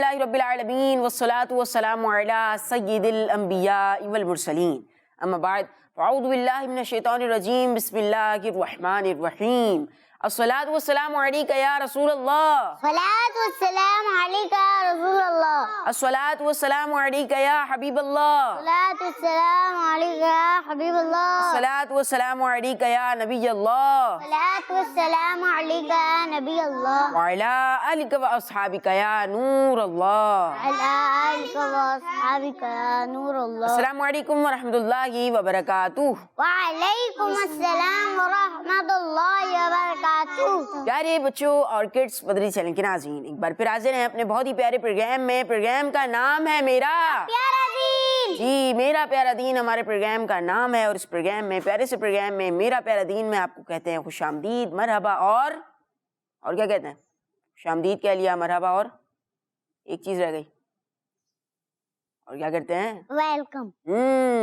الحمدللہ رب العالمین والصلاة والسلام علی سید الانبیاء والمرسلین اما بعد فاعوذ باللہ من الشیطان الرجیم بسم اللہ الرحمن الرحیم الصلاة والسلام علیکہ یا رسول اللہ صلاۃ والسلام علیکہ یا رسول اللہ الصلاة والسلام علیکہ یا حبیب اللہ صلاۃ والسلام علیکہ یا حبیب اللہ الصلاة والسلام علیکہ یا نبی اللہ صلاۃ والسلام علیکہ یا نبی اللہ وعلی آلک و اصحابک یا نور اللہ علی آلک و اصحابک یا نور اللہ السلام علیکم ورحمۃ اللہ وبرکاتہ۔ وعلیکم السلام ورحمۃ اللہ وبرکاتہ۔ پیارے بچوں اور کڈس مدری چینل کے ناظرین، ایک بار پھر حاضر ہیں اپنے بہت ہی پیارے پروگرام میں۔ پروگرام کا نام ہے میرا پیارا دین۔ جی میرا پیارا دین ہمارے پروگرام کا نام ہے، اور اس پروگرام میں، پیارے سے پروگرام میں میرا پیارا دین میں آپ کو کہتے ہیں خوش آمدید، مرحبا، اور کیا کہتے ہیں؟ خوش آمدید کہہ لیا، مرحبا، اور ایک چیز رہ گئی، اور کیا کرتے ہیں؟ ویلکم۔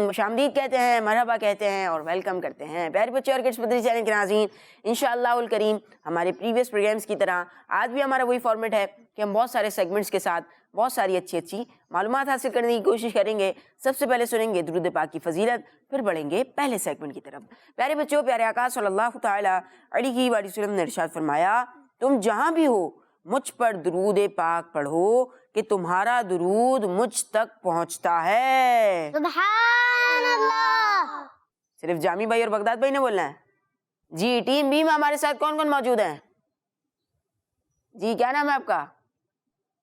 خوش آمدید کہتے ہیں، مرحبا کہتے ہیں، اور ویلکم کرتے ہیں۔ پیارے بچے اور کڈس مدری چینل کے ناظرین، انشاءاللہ الکریم ہمارے پریویس پروگرامز کی طرح آج بھی ہمارا وہی فارمیٹ ہے کہ ہم بہت سارے سیگمنٹس کے ساتھ بہت ساری اچھی معلومات حاصل کرنے کی کوشش کریں گے۔ سب سے پہلے سنیں گے درود پاک کی فضیلت، پھر بڑھیں گے پہلے سیگمنٹ کی طرف۔ پیارے بچوں، پیارے آقا صلی اللہ تعالی علیہ وآلہ وسلم نے ارشاد فرمایا، تم جہاں بھی ہو مجھ پر درود پاک پڑھو کہ تمہارا درود مجھ تک پہنچتا ہے۔ سبحان اللہ۔ صرف جامی بھائی اور بغداد بھائی نے بولنا ہے؟ جی ٹیم بی میں ہمارے ساتھ کون کون موجود ہیں؟ جی کیا نام ہے آپ کا؟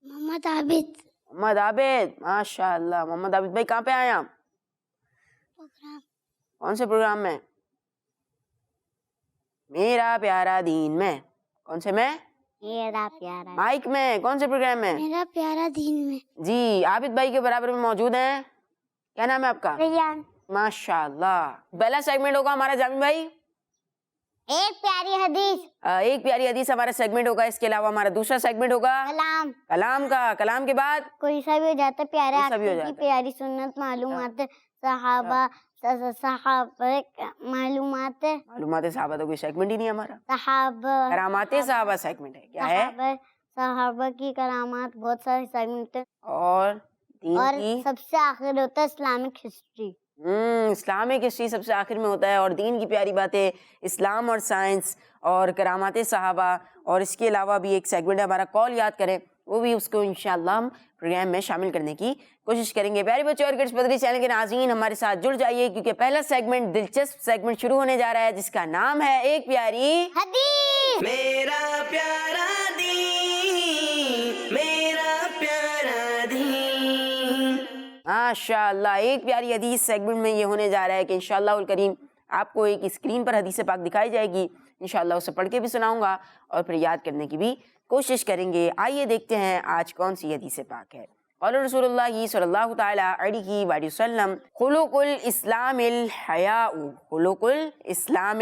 محمد عابد۔ محمد عابد، ماشاء اللہ۔ محمد عابد بھائی کہاں پہ آئے آپ؟ کون سے پروگرام میں؟ میرا پیارا دین میں۔ کون سے میں؟ میرا پیارا مائک میں۔ کون سے پروگرام میں؟ میرا پیارا دین میں۔ جی عابد بھائی کے برابر میں موجود ہیں، کیا نام ہے آپ کا؟ ریان۔ ماشاء اللہ۔ پہلا سیگمنٹ ہوگا ہمارا جامی بھائی ایک پیاری حدیث۔ ایک پیاری حدیث ہمارا سیگمنٹ ہوگا۔ اس کے علاوہ ہمارا دوسرا سیگمنٹ ہوگا کلام۔ کلام کا۔ کلام کے بعد کوئی سا بھی ہو جاتا ہے، پیارے کوئی سا بھی ہو آقا جاتا کی ہے۔ پیاری سنت، معلومات صحابہ، معلومات صحابہ تو کوئی سیگمنٹ ہی نہیں ہمارا۔ صحابہ، کرامات صحابہ سیگمنٹ ہے، کیا ہے؟ صحابہ کی کرامات، بہت سارے سیگمنٹ، اور دین اور کی سب سے آخر ہوتا ہے اسلامک ہسٹری۔ اسلامک ہسٹری سب سے آخر میں ہوتا ہے، اور دین کی پیاری باتیں، اسلام اور سائنس، اور کرامات صحابہ، اور اس کے علاوہ بھی ایک سیگمنٹ ہے ہمارا کال یاد کریں، وہ بھی اس کو انشاءاللہ ہم پروگرام میں شامل کرنے کی کوشش کریں گے۔ پیارے بچے اور کڈس مدری چینل کے ناظرین ہمارے ساتھ جڑ جائیے، کیونکہ پہلا سیگمنٹ دلچسپ سیگمنٹ شروع ہونے جا رہا ہے، جس کا نام ہے ایک پیاری حدیث۔ میرا پیارا دین، میرا پیارا دین۔ ماشاءاللہ، ایک پیاری حدیث سیگمنٹ میں یہ ہونے جا رہا ہے کہ انشاءاللہ الکریم آپ کو ایک اسکرین پر حدیث پاک دکھائی جائے گی، انشاءاللہ اسے پڑھ کے بھی سناؤں گا اور پھر یاد کرنے کی بھی کوشش کریں گے۔ آئیے دیکھتے ہیں آج کون سی حدیث پاک ہے۔ قال رسول اللہ صلی اللہ تعالی علیہ وآلہ وسلم، خلق الاسلام الحیاء، خلق الاسلام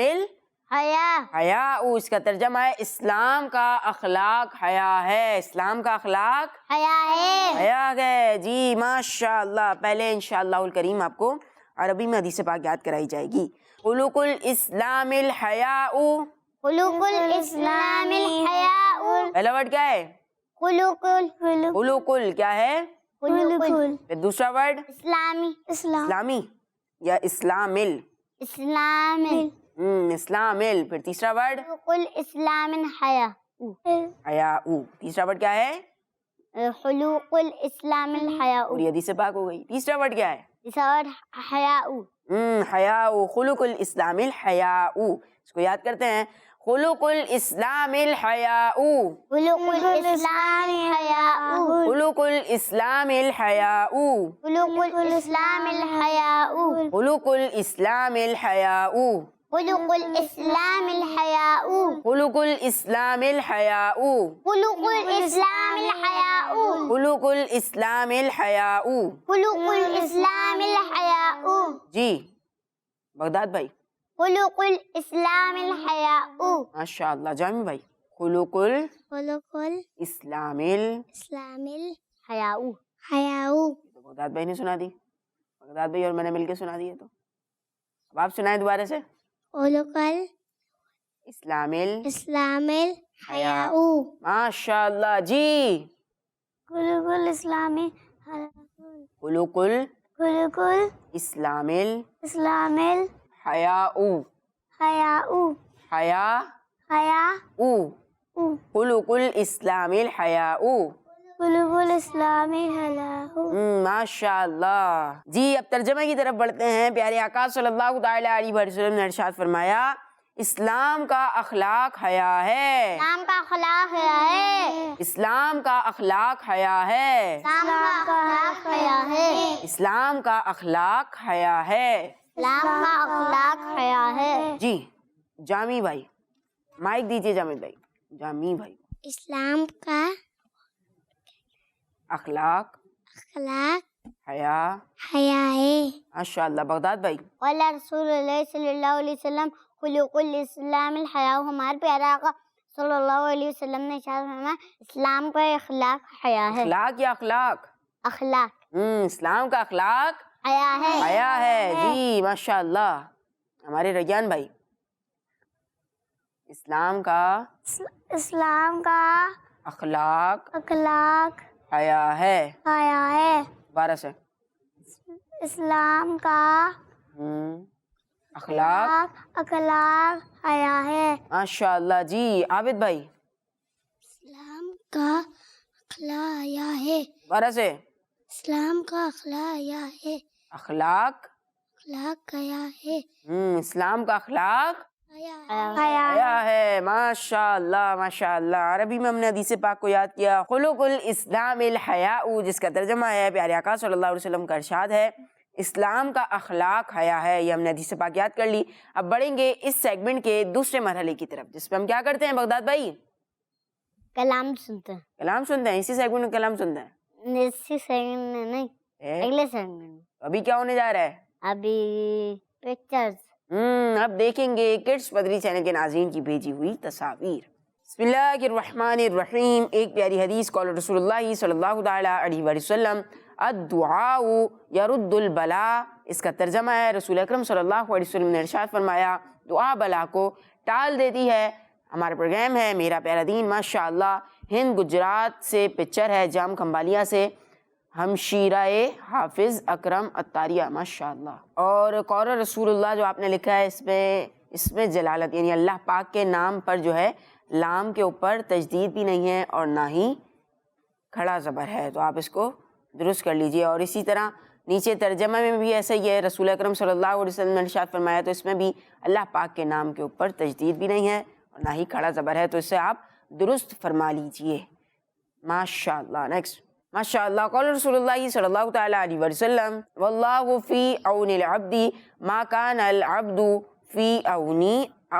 حیاء، اس کا ترجمہ ہے اسلام کا اخلاق حیا ہے۔ اسلام کا اخلاق حیا ہے۔ جی ماشاء اللہ۔ پہلے انشاءاللہ الکریم آپ کو عربی میں حدیث پاک یاد کرائی جائے گی۔ خلق الاسلام الحیاء، خلق الاسلام الحیاء، پہلا ورڈ کیا ہے؟ خلق کیا ہے؟ پھر دوسرا ورڈ اسلامی یا اسلامل، اسلامل، پھر تیسرا ورڈ خلق الاسلام الحیاء، حیاء، تیسرا ورڈ کیا ہے؟ خلق الاسلام الحیاء، پوری حدیث پاک ہو گئی۔ تیسرا ورڈ کیا ہے؟ تیسرا ورڈ حیاء، حیاء، خلق الاسلام الحیاء، اس کو یاد کرتے ہیں۔ خلق الاسلام الحیاء، خلق الاسلام الحیاء، خلق الاسلام الحیاء، خلق الاسلام الحیاء، خلق الاسلام الحیاء، خلق الاسلام الحیاء، خلق الاسلام الحیاء، خلق الاسلام الحیاء، خلق الاسلام الحیاء۔ خلق الاسلام الحیاء، جی بغداد بھائی، خلق الاسلام الحیاء، ماشاء اللہ۔ جامی بھائی، خلق خلق الاسلام الاسلام الحیاء، تو بغداد بھائی نے سنا دی، بغداد بھائی اور میں نے مل کے سنا دی ہے، تو اب آپ سنائیں دوبارہ سے۔ خلق اسلام الاسلام الحیاء۔ ماشاء اللہ۔ جی خلق الاسلامی خلق خلق الاسلام الاسلام الحیاء حیاء حیاء حیاء خلق الاسلام الحیاء. خلق الاسلامی حیاء. ماشاء اللہ. جی اب ترجمے کی طرف بڑھتے ہیں. پیارے آقا صلی اللہ تعالی علیہ وسلم نے ارشاد فرمایا اسلام کا اخلاق حیا ہے. اسلام کا اخلاق حیا ہے. اسلام کا اخلاق حیا ہے. اسلام کا اخلاق حیا ہے. اسلام کا اخلاق حیا ہے. اسلام کا اخلاق حیا ہے. جی جامی بھائی مائک دیجیے. جامد بھائی جامی بھائی. اسلام کا اخلاق اخلاق حیا. حیا ہے. ماشاء اللہ. بغداد بھائی. قال رسول اللہ صلی اللہ علیہ وسلم خلق الاسلام الحیاء. ہمارے پیارے آقا صلی اللہ علیہ وسلم نے ارشاد فرمایا اسلام کا اخلاق حیا ہے. اخلاق یا اخلاق؟ اخلاق اسلام کا اخلاق حیا ہے. حیا ہے. جی ماشاء اللہ. ہمارے ریان بھائی اسلام کا اسلام کا اخلاق اخلاق حیا ہے. حیا ہے. 12 سے. اسلام کا اخلاق اخلاق حیا ہے. ماشاء اللہ. جی عابد بھائی. اسلام کا اخلاق حیا ہے. 12 سے. اسلام کا اخلاق حیا ہے. اخلاق اخلاق حیا ہے. اسلام کا اخلاق حیا حیا ہے. ماشاء اللہ ماشاء اللہ. عربی میں ہم نے حدیث پاک کو یاد کیا خلق الاسلام الحیاء جس کا ترجمہ ہے پیارے آقا صلی اللہ علیہ وسلم کا ارشاد ہے اسلام کا اخلاق حیا ہے. یہ ہم نے حدیث پاک یاد کر لی. اب بڑھیں گے اس سیگمنٹ کے دوسرے مرحلے کی طرف جس میں ہم کیا کرتے ہیں بغداد بھائی؟ کلام سنتے ہیں. کلام سنتے ہیں. اسی سیگمنٹ میں کلام سنتے ہیں. اسی سیکنڈ میں نہیں اگلے سیکنڈ میں. ابھی کیا ہونے جا رہا ہے؟ ابھی پکچرز. اب دیکھیں گے کڈس بدری چینل کے ناظرین کی بھیجی ہوئی تصاویر. بسم اللہ الرحمن الرحیم. ایک پیاری حدیث قول رسول اللہ صلی اللہ تعالی علیہ وسلم الدعاء یرد البلاء. اس کا ترجمہ ہے رسول اکرم صلی اللہ علیہ وسلم نے ارشاد فرمایا دعا بلا کو ٹال دیتی ہے. ہمارا پروگرام ہے میرا پیارا دین. ماشاء اللہ. ہند گجرات سے پکچر ہے جام کھمبالیا سے ہمشیرہ حافظ اکرم اتاریہ. ماشاء اللہ. اور قول رسول اللہ جو آپ نے لکھا ہے اس میں جلالت یعنی اللہ پاک کے نام پر جو ہے لام کے اوپر تجدید بھی نہیں ہے اور نہ ہی کھڑا زبر ہے. تو آپ اس کو درست کر لیجئے. اور اسی طرح نیچے ترجمہ میں بھی ایسا ہی ہے رسول اکرم صلی اللہ علیہ وسلم نے ارشاد فرمایا تو اس میں بھی اللہ پاک کے نام کے اوپر تجدید بھی نہیں ہے اور نہ ہی کھڑا زبر ہے. تو اسے آپ درست فرما لیجئے. ماشاء اللہ. نیکسٹ. ماشاء اللہ. قول رسول اللہ صلی اللہ تعالی علیہ وسلم واللہ فی عون العبد ما کان العبد فی عون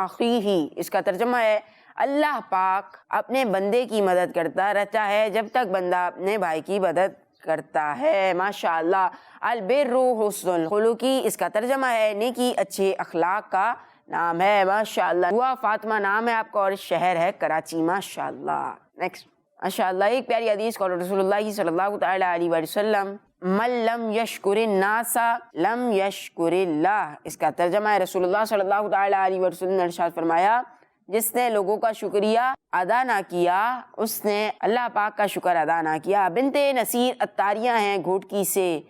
اخیہ. اس کا ترجمہ ہے اللہ پاک اپنے بندے کی مدد کرتا رہتا ہے جب تک بندہ اپنے بھائی کی مدد کرتا ہے. ماشاء اللہ. البر حسن الخلق. اس کا ترجمہ ہے نیکی اچھے اخلاق کا نام ہے. ماشاء اللہ. دعا فاطمہ نام ہے آپ کا اور شہر ہے کراچی. ماشاء اللہ. نیکسٹ. ماشاء اللہ. ایک پیاری حدیث قول رسول اللہ صلی اللہ تعالی علیہ وسلم من لم یشکر الناس لم یشکر اللہ. اس کا ترجمہ ہے رسول اللہ صلی اللہ تعالی علیہ وسلم نے ارشاد فرمایا جس نے لوگوں کا شکریہ ادا نہ کیا اس نے اللہ پاک کا شکر ادا نہ کیا. بنت نصیر اتاریہ ہیں گھوٹکی سے.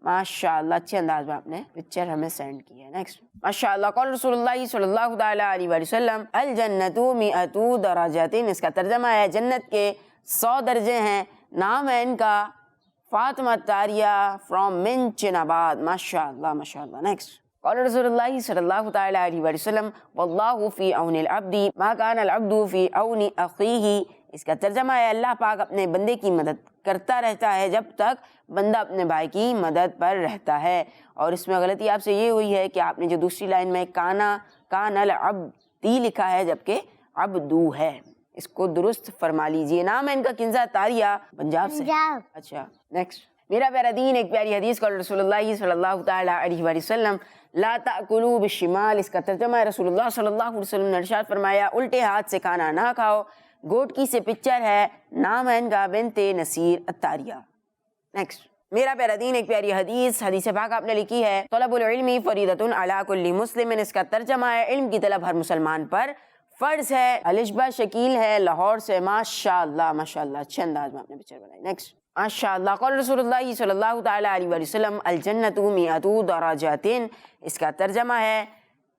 ماشاء اللہ. اچھے انداز میں آپ نے پکچر ہمیں سینڈ کی ہے. نیکسٹ. ماشاء اللہ. قول رسول اللہ صلی اللہ تعالی علیہ وسلم الجنت مئۃ درجۃ. اس کا ترجمہ ہے جنت کے 100 درجے ہیں. نام ہے ان کا فاطمہ اتاریہ فرام منچن آباد. ماشاء اللہ ماشاء اللہ. نیکسٹ. قال رسول اللہ صلی اللہ تعالی علیہ وسلم واللہ فی عون العبد ما کان العبد فی عون اخیہ. اس کا ترجمہ ہے اللہ پاک اپنے بندے کی مدد کرتا رہتا ہے جب تک بندہ اپنے بھائی کی مدد پر رہتا ہے. اور اس میں غلطی آپ سے یہ ہوئی ہے کہ آپ نے جو دوسری لائن میں کان العبدی لکھا ہے جبکہ عبدو ہے. اس کو درست فرما لیجئے. نام ہے ان کا کنزہ تاریہ پنجاب سے. اچھا. نیکسٹ. میرا پیارا دین. ایک پیاری حدیث قول رسول اللہ صلی اللہ تعالی علیہ وسلم لا تأکلوا بالشمال. اس کا ترجمہ ہے رسول اللہ صلی اللہ علیہ وسلم نے ارشاد فرمایا الٹے ہاتھ سے کھانا نہ کھاؤ. گوٹکی سے پکچر ہے. نام ہے ان کا بنت نصیر اتاریہ. نیکسٹ. میرا پیارا دین. ایک پیاری حدیث پاک آپ نے لکھی ہے طلب العلم فریضۃ علی کل مسلم. اس کا ترجمہ ہے علم کی طلب ہر مسلمان پر فرض ہے. الشبہ شکیل ہے لاہور سے. ماشاء اللہ ماشاء اللہ. اچھے انداز میں آپ نے پکچر بنائی. نیکسٹ. ماشاءاللہ. قول رسول اللہ صلی اللہ تعالیٰ علیہ وآلہ وسلم الجنت مئۃ درجات. اس کا ترجمہ ہے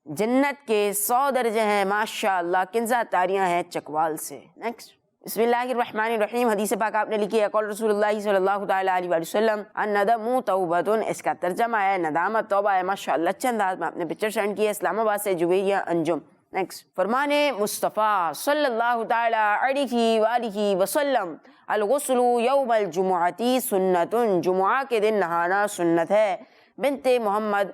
جنت کے 100 درجے ہیں ماشاءاللہ. کنزا تاریاں ہیں چکوال سے. نیکسٹ. بسم اللہ الرحمن الرحیم. حدیث پاک آپ نے لکھی ہے قول رسول اللہ صلی اللہ تعالیٰ علیہ وآلہ وسلم الندم توبۃ. اس کا ترجمہ ہے ندامت توبہ ہے ماشاءاللہ. اچھے انداز میں آپ نے پکچر سینڈ کی ہے. اسلام آباد سے جویریہ انجم. نیکسٹ. فرمان مصطفیٰ صلی اللہ تعالیٰ علیہ وآلہ وسلم الغسل یوم الجمعۃ سنت. جمعہ کے دن نہانا سنت ہے. بنت محمد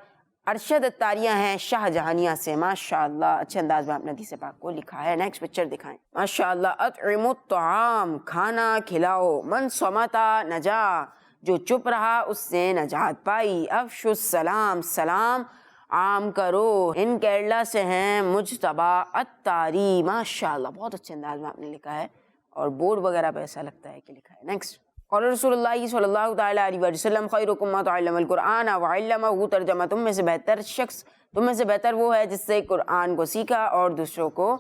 ارشد اتاریہ ہیں شاہ جہانیہ سے ماشاءاللہ. اچھے انداز میں آپ نے حدیث پاک کو لکھا ہے. نیکسٹ پکچر دکھائیں. ماشاءاللہ. اطعموا الطعام. کھانا کھلاؤ. من صمت نجا. جو چپ رہا اس سے نجات پائی. افشوا السلام. سلام عام کرو. ان کیرلا سے ہیں مجتبیٰ اتاری ماشاءاللہ. بہت اچھے انداز میں آپ نے لکھا ہے اور بورڈ وغیرہ پہ ایسا لگتا ہے کہ لکھا ہے. نیکسٹ. قول رسول اللہ صلی اللہ تعالیٰ علیہ وسلم خیرکم من تعلم القرآن وعلمہ. ترجمہ تم میں سے بہتر شخص تم میں سے بہتر وہ ہے جس سے قرآن کو سیکھا اور دوسروں کو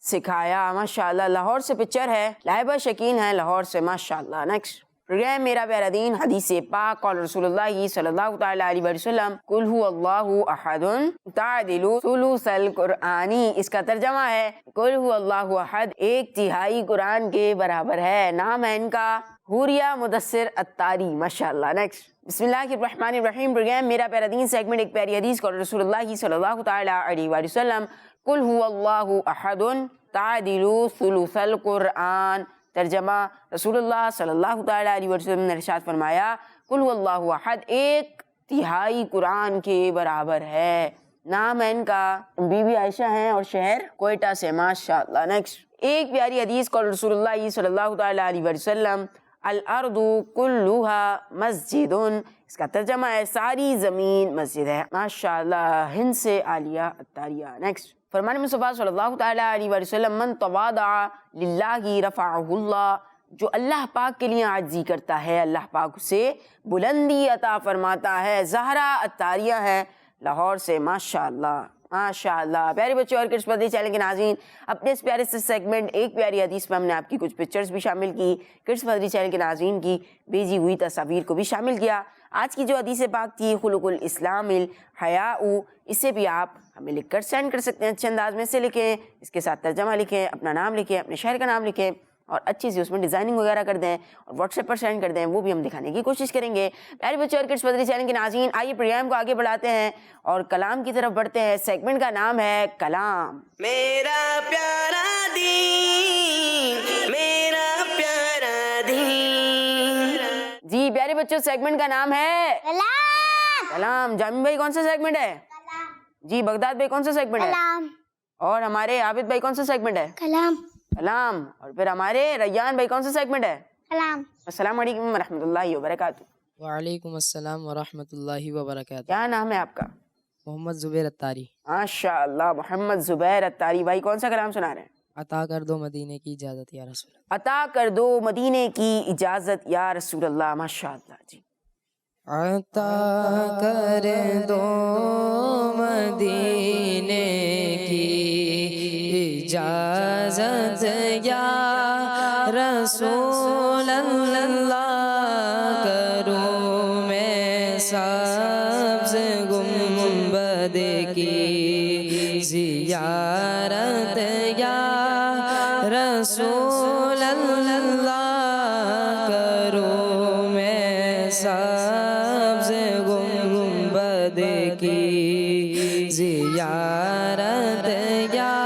سکھایا ماشاءاللہ. لاہور سے پکچر ہے. لائبہ شکین ہے لاہور سے ماشاءاللہ. نیکسٹ. پروگرام میرا پیارا دین حدیث پاک قول رسول اللہ صلی اللہ تعالیٰ علیہ وسلم قل هو اللہ احد تعدل ثلث القرآن. اس کا ترجمہ ہے قل هو اللہ احد 1/3 قرآن کے برابر ہے. نام ہے ان کا حوریہ مدثر اتاری ماشاءاللہ. نیکسٹ. بسم اللہ الرحمن الرحیم. پروگرام میرا پیارا دین سیگمنٹ ایک پیاری حدیث قول رسول اللہ صلی اللہ تعالیٰ علیہ وسلم قل هو اللہ احد تعدل ثلث القرآن. ترجمہ رسول اللہ صلی اللہ تعالیٰ علیہ وسلم نے ارشاد فرمایا قل هو اللہ احد 1/3 قرآن کے برابر ہے. نام ہے ان کا بی بی عائشہ ہیں اور شہر کوئٹہ سے ماشاءاللہ. نیکسٹ. ایک پیاری حدیث قول رسول اللہ صلی اللہ تعالیٰ علیہ وسلم الارض کلها مسجد. اس کا ترجمہ ہے ساری زمین مسجد ہے ماشاءاللہ. ہند سے عالیہ اتاریہ. نیکسٹ. فرمان مصطفیٰ صلی اللہ تعالیٰ علیہ وسلم من تواضع للہ رفعہ اللہ. جو اللہ پاک کے لیے عاجزی کرتا ہے اللہ پاک اسے بلندی عطا فرماتا ہے. زہرا اتاریہ ہے لاہور سے ماشاءاللہ ماشاءاللہ. پیارے بچے اور کڈس پدری چینل کے ناظرین اپنے اس پیارے سے سیگمنٹ ایک پیاری حدیث میں ہم نے آپ کی کچھ پکچرز بھی شامل کی. کڈس پدری چینل کے ناظرین کی بھیجی ہوئی تصاویر کو بھی شامل کیا. آج کی جو حدیث پاک تھی خلق الاسلام الحیاء اسے بھی آپ ہمیں لکھ کر سینڈ کر سکتے ہیں. اچھے انداز میں سے لکھیں. اس کے ساتھ ترجمہ لکھیں. اپنا نام لکھیں. اپنے شہر کا نام لکھیں اور اچھی سی اس میں ڈیزائننگ وغیرہ کر دیں اور واٹس ایپ پر سینڈ کر دیں. وہ بھی ہم دکھانے کی کوشش کریں گے. پیارے بچے اور کڈس پدری چینل کے ناظرین آئیے پروگرام کو آگے بڑھاتے ہیں اور کلام کی طرف بڑھتے ہیں. سیگمنٹ کا نام ہے کلام. میرا پیارا دین میرا پیارا دین. جی پیارے بچوں سیگمنٹ کا نام ہے کلام. جامی بھائی کون سا سیگمنٹ ہے؟ جی بغداد بھائی کون سا سیگمنٹ ہے؟ اور ہمارے عابد بھائی کون سا سیگمنٹ ہے؟ کلام. اور پھر ہمارے ریان بھائی کون سا سیگمنٹ ہے؟ کلام. السلام علیکم ورحمۃ اللہ وبرکاتہ. وعلیکم السلام ورحمۃ اللہ وبرکاتہ. کیا نام ہے آپ کا؟ محمد زبیر اتاری. ماشاءاللہ محمد زبیر اتاری بھائی. کون سا کلام سنا رہے ہیں؟ عطا کر دو مدینے کی اجازت یا رسول اللہ. عطا کر دو مدینے کی اجازت یا رسول اللہ. ماشاءاللہ. جی عطا کر دو مدینے کی اجازت یا رسول اللہ. کروں میں سبز گنبد کی زیارت یا رسول اللہ. کروں میں سبز گنبد کی زیارت یا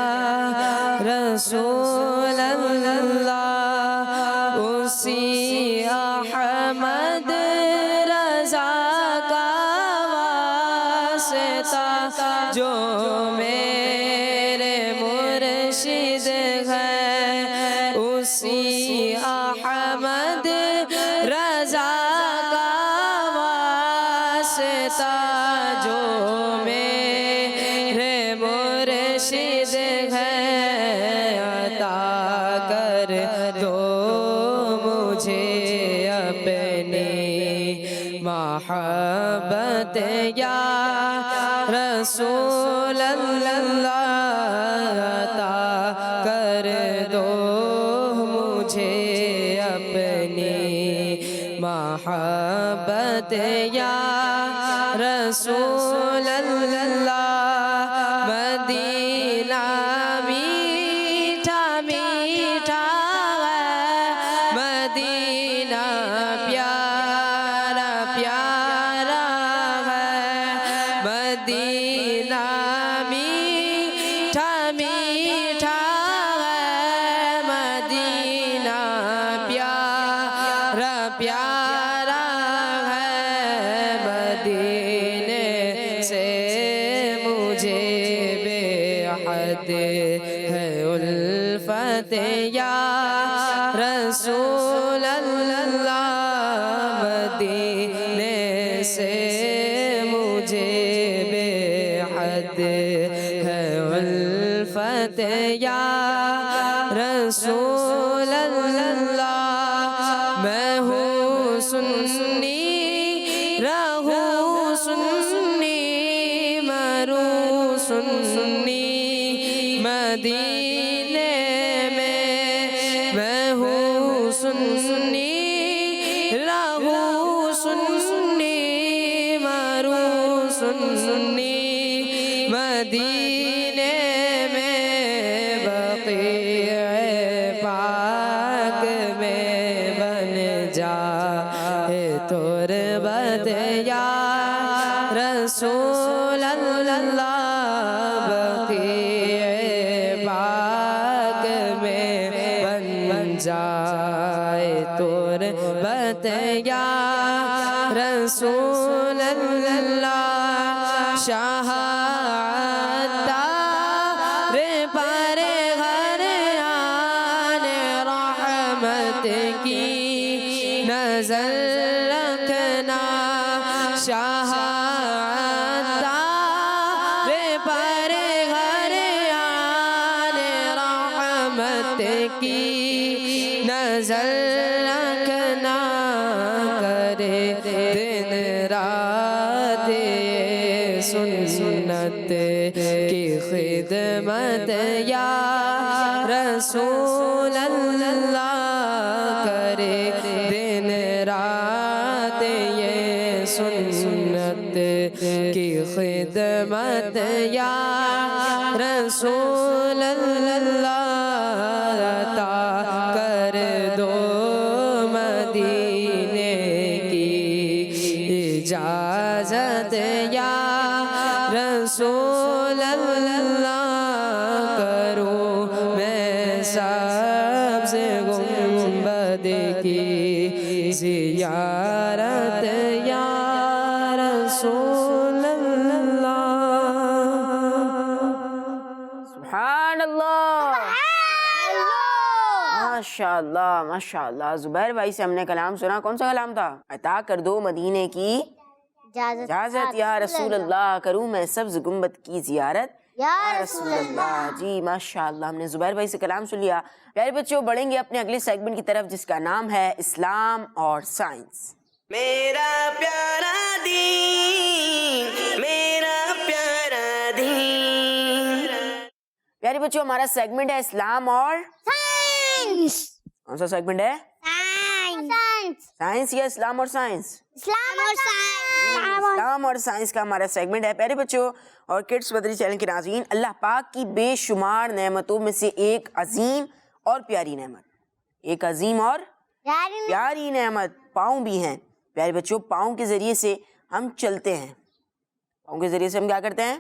رسول اللہ. اسی احمد رضا کا واسطہ جو میرے مرشد ہے. اسی احمد رضا کا واسطہ جو میرے مرشد ہے. عطا کر دو مجھے اپنی محبت یا رسول اللہ. عطا کر دو مجھے اپنی محبت یا رسول اللہ مدینہ میٹھا میٹھا ہے مدینہ پیارا پیارا ہے مدینہ میٹھا میٹھا ہے مدینہ پیارا پیارا ہے مدینے سے مجھے بے حد ہے الفت یا رسول اللہ مدینے سے مجھے بے حد ہے الفت یا رسول اللہ میں ہوں سنی رہوں سنی مروں سنی مدینے میں ہوں سنی رہوں سنی مروں سنی مدینے میں بقیع پاک میں بن جائے تربت یا رسول اللہ بقیع پاک میں بن جائے تربت یا رسول اللہ شاہ عطار پر گھر آنے رحمت کی نظر رکھنا شاہ عطار پر گھر آنے رحمت کی نظر رکھنا کرے دن رات سنت کی خدمت یا رسول اللہ کرے دن رات یہ سنت کی خدمت یا رسول اللہ عطا کر دو مدینے کی اجازت یا رسول اللہ کروں میں سبز گنبد کی زیارت یا رسول اللہ سبحان اللہ ماشاءاللہ ماشاءاللہ زبیر بھائی سے ہم نے کلام سنا. کون سا کلام تھا؟ عطا کر دو مدینے کی اجازت یا رسول اللہ کروں میں سبز گنبد کی زیارت یا رسول اللہ. جی ماشاءاللہ ہم نے زبیر بھائی سے کلام سن لیا. پیارے بچوں بڑھیں گے اپنے اگلے سیگمنٹ کی طرف جس کا نام ہے اسلام اور سائنس. میرا پیارا دین میرا پیارا دین. پیارے بچوں ہمارا سیگمنٹ ہے اسلام اور سائنس. کون سا سیگمنٹ ہے؟ سائنس. سائنس یا اسلام اور سائنس؟ اسلام اور سائنس. اسلام اور سائنس کا ہمارا سیگمنٹ ہے. پیارے بچوں اور کڈس مدری چینل کے ناظرین، اللہ پاک کی بے شمار نعمتوں میں سے ایک عظیم اور پیاری نعمت، ایک عظیم اور پیاری نعمت پاؤں بھی ہیں. پیارے بچوں پاؤں کے ذریعے سے ہم چلتے ہیں. پاؤں کے ذریعے سے ہم کیا کرتے ہیں؟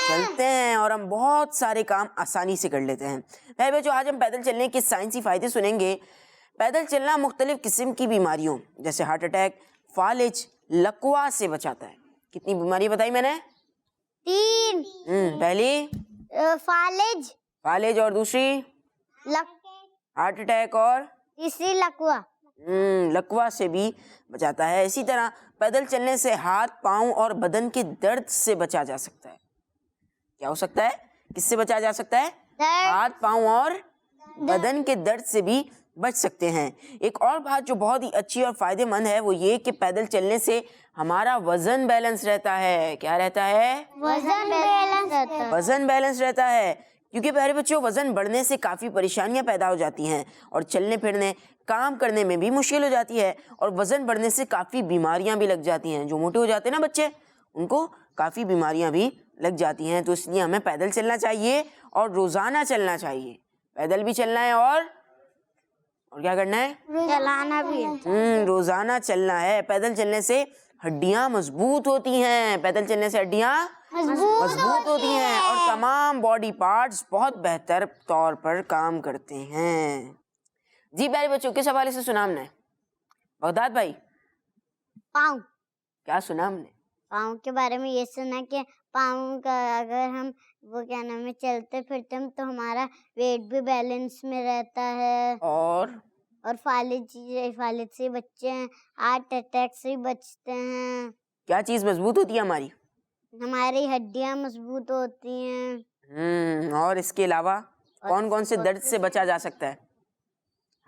چلتے ہیں اور ہم بہت سارے کام آسانی سے کر لیتے ہیں. پیارے بچوں آج ہم پیدل چلنے کے سائنسی فائدے سنیں گے. پیدل چلنا مختلف قسم کی بیماریوں جیسے ہارٹ اٹیک، فالج، لقوا سے بچاتا ہے. کتنی بیماری بتائی میں نے؟ 3. پہلی فالج اور دوسری ہارٹ اٹیک اور تیسری لقوا. لقوا سے بھی بچاتا ہے. اسی طرح پیدل چلنے سے ہاتھ، پاؤں اور بدن کے درد سے بچا جا سکتا ہے. کیا ہو سکتا ہے؟ کس سے بچا جا سکتا ہے؟ ہاتھ، پاؤں اور بدن کے درد سے بھی بچ سکتے ہیں. ایک اور بات جو بہت ہی اچھی اور فائدے مند ہے وہ یہ کہ پیدل چلنے سے ہمارا وزن بیلنس رہتا ہے. کیا رہتا ہے؟ وزن بیلنس رہتا ہے. کیونکہ پیارے بچوں وزن بڑھنے سے کافی پریشانیاں پیدا ہو جاتی ہیں اور چلنے پھرنے کام کرنے میں بھی مشکل ہو جاتی ہے، اور وزن بڑھنے سے کافی بیماریاں بھی لگ جاتی ہیں. جو موٹے ہو جاتے ہیں نا بچے، ان کو کافی بیماریاں بھی لگ جاتی ہیں. تو اس لیے ہمیں پیدل چلنا چاہیے اور روزانہ چلنا چاہیے. پیدل بھی چلنا ہے اور کیا کرنا ہے؟ چلانا بھی ہے. روزانہ چلنا ہے. پیدل چلنے سے ہڈیاں مضبوط ہوتی ہیں. پیدل چلنے سے ہڈیاں مضبوط ہوتی ہیں اور تمام باڈی پارٹس بہت بہتر طور پر کام کرتے ہیں. جی پیارے بچوں، کس حوالے سے سنا ہم نے؟ بغداد بھائی پاؤں. کیا سنا ہم نے؟ پاؤں کے بارے میں یہ سنا کہ پاؤں کا اگر ہم وہ کیا نام ہے چلتے پھرتے ہم تو ہمارا ویٹ بھی بیلنس میں رہتا ہے، اور فالج سے بچے ہیں، ہارٹ اٹیک سے بچتے ہیں، کیا چیز مضبوط ہوتی ہے ہماری؟ ہماری ہڈیاں مضبوط ہوتی ہیں. اور اس کے علاوہ کون کون سے درد سے بچا جا سکتا ہے؟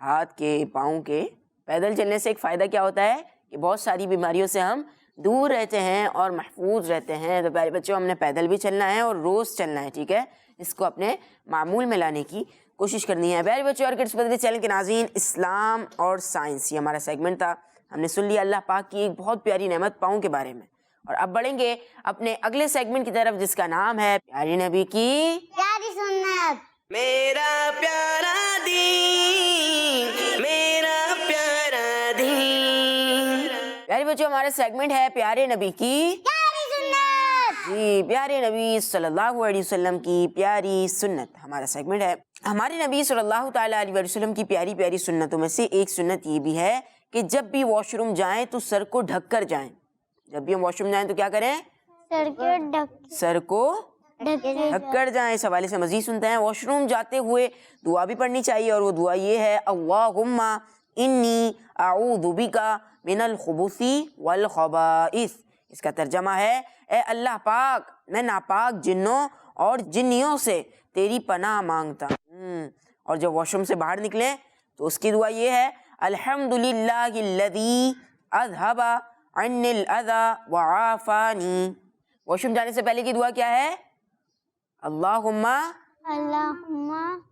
ہاتھ کے، پاؤں کے. پیدل چلنے سے ایک فائدہ کیا ہوتا ہے کہ بہت ساری بیماریوں سے ہم دور رہتے ہیں اور محفوظ رہتے ہیں. تو پیارے بچوں، ہم نے پیدل بھی چلنا ہے اور روز چلنا ہے، ٹھیک ہے؟ اس کو اپنے معمول میں لانے کی کوشش کرنی ہے. پیارے بچوں اور کڈس بدری چینل کے ناظرین، اسلام اور سائنس یہ ہمارا سیگمنٹ تھا. ہم نے سن لیا اللہ پاک کی ایک بہت پیاری نعمت پاؤں کے بارے میں، اور اب بڑھیں گے اپنے اگلے سیگمنٹ کی طرف جس کا نام ہے پیارے نبی کی پیاری سنت. میرا پیارا دین، میرا پیارا دین. پیارے بچوں، ہمارا سیگمنٹ ہے پیارے نبی کی پیاری سنت. جی، پیارے نبی صلی اللہ علیہ وسلم کی پیاری سنت ہمارا سیگمنٹ ہے. ہمارے نبی صلی اللہ تعالیٰ علیہ وسلم کی پیاری پیاری سنتوں میں سے ایک سنت یہ بھی ہے کہ جب بھی واش روم جائیں تو سر کو ڈھک کر جائیں. جب بھی ہم واش روم جائیں تو کیا کریں؟ سر کو ڈھک کر جائیں. اس حوالے سے مزید سنتے ہیں. واش روم جاتے ہوئے دعا بھی پڑھنی چاہیے، اور وہ دعا یہ ہے: اللہم انی اعوذ بک من الخبث والخبائث. اس کا ترجمہ ہے: اے اللہ پاک، میں ناپاک جنوں اور جنیوں سے تیری پناہ مانگتا ہوں. اور جب واش روم سے باہر نکلیں تو اس کی دعا یہ ہے: الحمدللہ الذی اذھب عنی الاذی وعافانی. واش روم جانے سے پہلے کی دعا کیا ہے؟ اللہم،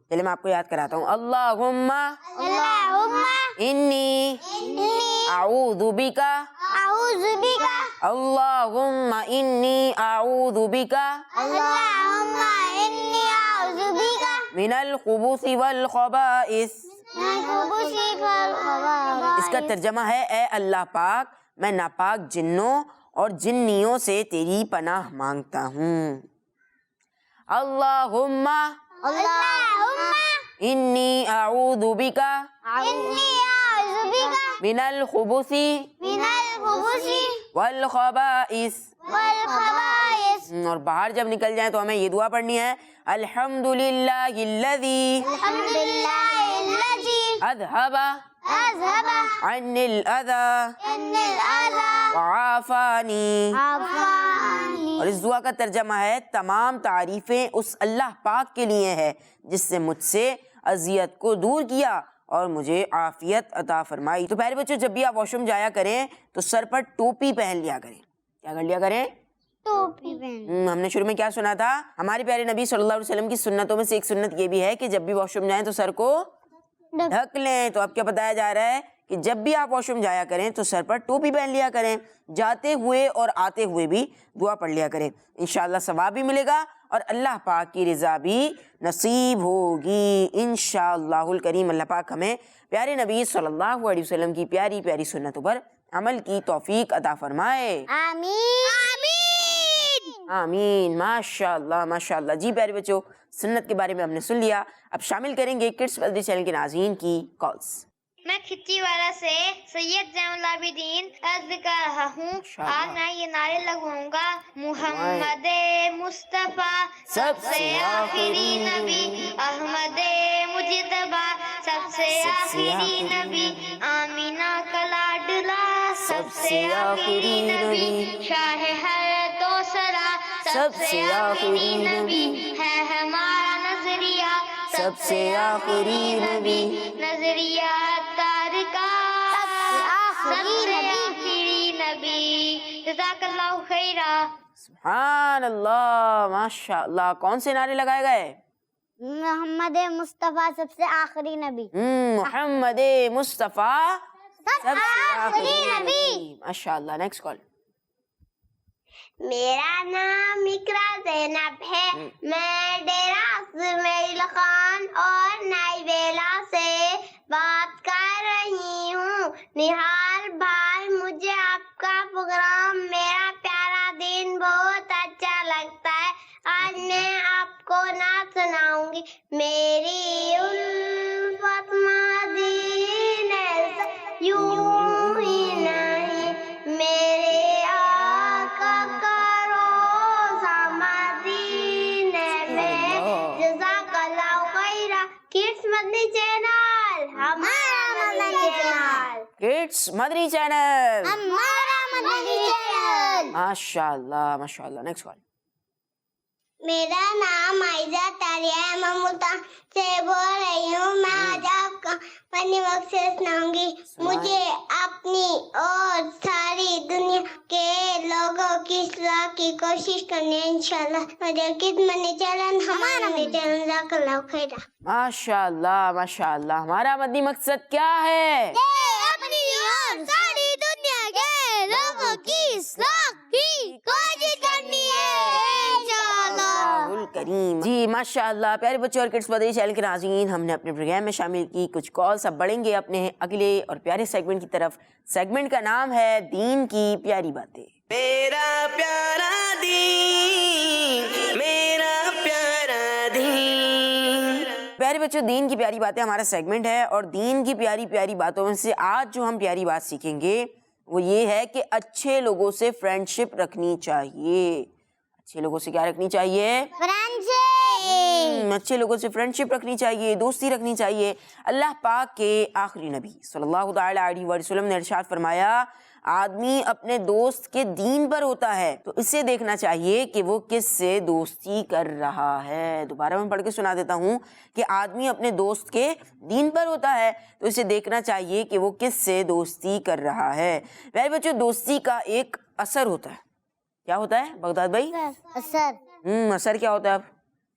چلے میں آپ کو یاد کراتا ہوں. اللہم انی اعوذ بک، اللہم انی اعوذ بک من الخبث والخبائث. اس کا ترجمہ ہے: اے اللہ پاک، میں ناپاک جنوں اور جنیوں سے تیری پناہ مانگتا ہوں. اللہم انی اعوذ بک من الخبث والخبائث. اور باہر جب نکل جائیں تو ہمیں یہ دعا پڑھنی ہے: الحمدللہ الذی اذھب عنی الاذی وعافانی. اور اس دعا کا ترجمہ ہے: تمام تعریفیں اس اللہ پاک کے لیے ہے جس سے مجھ سے اذیت کو دور کیا اور مجھے عافیت عطا فرمائی. تو پیارے بچوں، جب بھی آپ واش روم جایا کریں تو سر پر ٹوپی پہن لیا کریں. کیا کر لیا کریں؟ ٹوپی پہن. ہم نے شروع میں کیا سنا تھا؟ ہمارے پیارے نبی صلی اللہ علیہ وسلم کی سنتوں میں سے ایک سنت یہ بھی ہے کہ جب بھی واش روم جائیں تو سر کو ڈھک لیں. تو اب کیا بتایا جا رہا ہے کہ جب بھی آپ واش روم جایا کریں تو سر پر ٹوپی پہن لیا کریں. جاتے ہوئے اور آتے ہوئے بھی دعا پڑھ لیا کریں. انشاءاللہ ثواب بھی ملے گا اور اللہ پاک کی رضا بھی نصیب ہوگی انشاءاللہ الکریم. اللہ پاک ہمیں پیارے نبی صلی اللہ علیہ وسلم کی پیاری پیاری سنتوں پر عمل کی توفیق عطا فرمائے. آمین. آمین. ماشاءاللہ ماشاءاللہ. جی پیارے بچوں، سنت کے بارے میں ہم نے سن لیا. اب شامل کریں گے کڈس بدری چینل کے ناظرین کی کالز. میں کھچی والا سے سید زین العابدین عرض کر رہا ہوں. آج میں یہ نعرے لگاؤں گا: محمد مصطفیٰ سب سے آخری نبی، احمد مجتبیٰ سب سے آخری نبی، آمینہ کا لاڈلا سب سے آخری نبی، شاہ ہر تو سرا سب سے آخری نبی، ہے ہمارا نظریہ سب سے آخری نبی، نظریہ تارکا سب سے آخری نبی. جزاک اللہ خیرہ. سبحان اللہ، ماشاء اللہ. کون سے نعرے لگائے گئے؟ محمد مصطفیٰ سب سے آخری نبی. محمد مصطفیٰ سب سے آخری نبی. نبی. ماشاءاللہ. Next call. میرا نام اقرا زینب ہے. میں ڈیرہ اسماعیل خان اور نئی ویلا سے بات کر رہی ہوں. نہال بھائی، مجھے آپ کا پروگرام میرا پیارا دین بہت اچھا لگتا ہے. آج میں آپ کو نعت سناؤں گی. میری الفت مدینے سے یوں ہی نہیں، میرے آقا کا روزہ مدینے میں. جزاک اللہ خیرہ. کڈس مدنی چینل ہمارا مدنی چینل. کڈس مدنی چینل. ہمارا مدنی چینل. ماشاءاللہ ماشاءاللہ. Next call. میرا نام عائزہ تاریہ ہے. میں ملتان سے بول رہی ہوں. میں آج آپ کا فنی مقصد سناؤں گی. مجھے اپنی اور ساری دنیا کے لوگوں کی اصلاح کی کوشش کرنی ہے انشاءاللہ. مجھے کس منی چلن ہمارا مدنی چلن. جزاک اللہ خیرہ. ماشاءاللہ ماشاءاللہ. ہمارا مدنی مقصد کیا ہے؟ اپنی اور ساری دنیا کے لوگوں کی اصلاح کی کوشش کرنی ہے انشاءاللہ. کریم. جی ماشاءاللہ. پیارے بچوں اور کڈس مدنی چینل کے ناظرین، ہم نے اپنے پروگرام میں شامل کی کچھ کالس. اب بڑھیں گے اپنے اگلے اور پیارے سیگمنٹ کی طرف. سیگمنٹ کا نام ہے دین کی پیاری باتیں. میرا پیارا دین، میرا پیارا دین. پیارے بچوں، دین کی پیاری باتیں ہمارا سیگمنٹ ہے، اور دین کی پیاری پیاری باتوں میں سے آج جو ہم پیاری بات سیکھیں گے وہ یہ ہے کہ اچھے لوگوں سے فرینڈ شپ رکھنی چاہیے. اچھے لوگوں سے کیا رکھنی چاہیے؟ اچھے لوگوں سے فرینڈ شپ رکھنی چاہیے، دوستی رکھنی چاہیے. اللہ پاک کے آخری نبی صلی اللہ تعالی علیہ وسلم نے ارشاد فرمایا، آدمی اپنے دوست کے دین پر ہوتا ہے تو اسے دیکھنا چاہیے کہ وہ کس سے دوستی کر رہا ہے. دوبارہ میں پڑھ کے سنا دیتا ہوں کہ آدمی اپنے دوست کے دین پر ہوتا ہے تو اسے دیکھنا چاہیے کہ وہ کس سے دوستی کر رہا ہے. میرے بچوں، دوستی کا ایک اثر ہوتا ہے. کیا ہوتا ہے بغداد بھائی؟ اثر. اثر کیا ہوتا ہے؟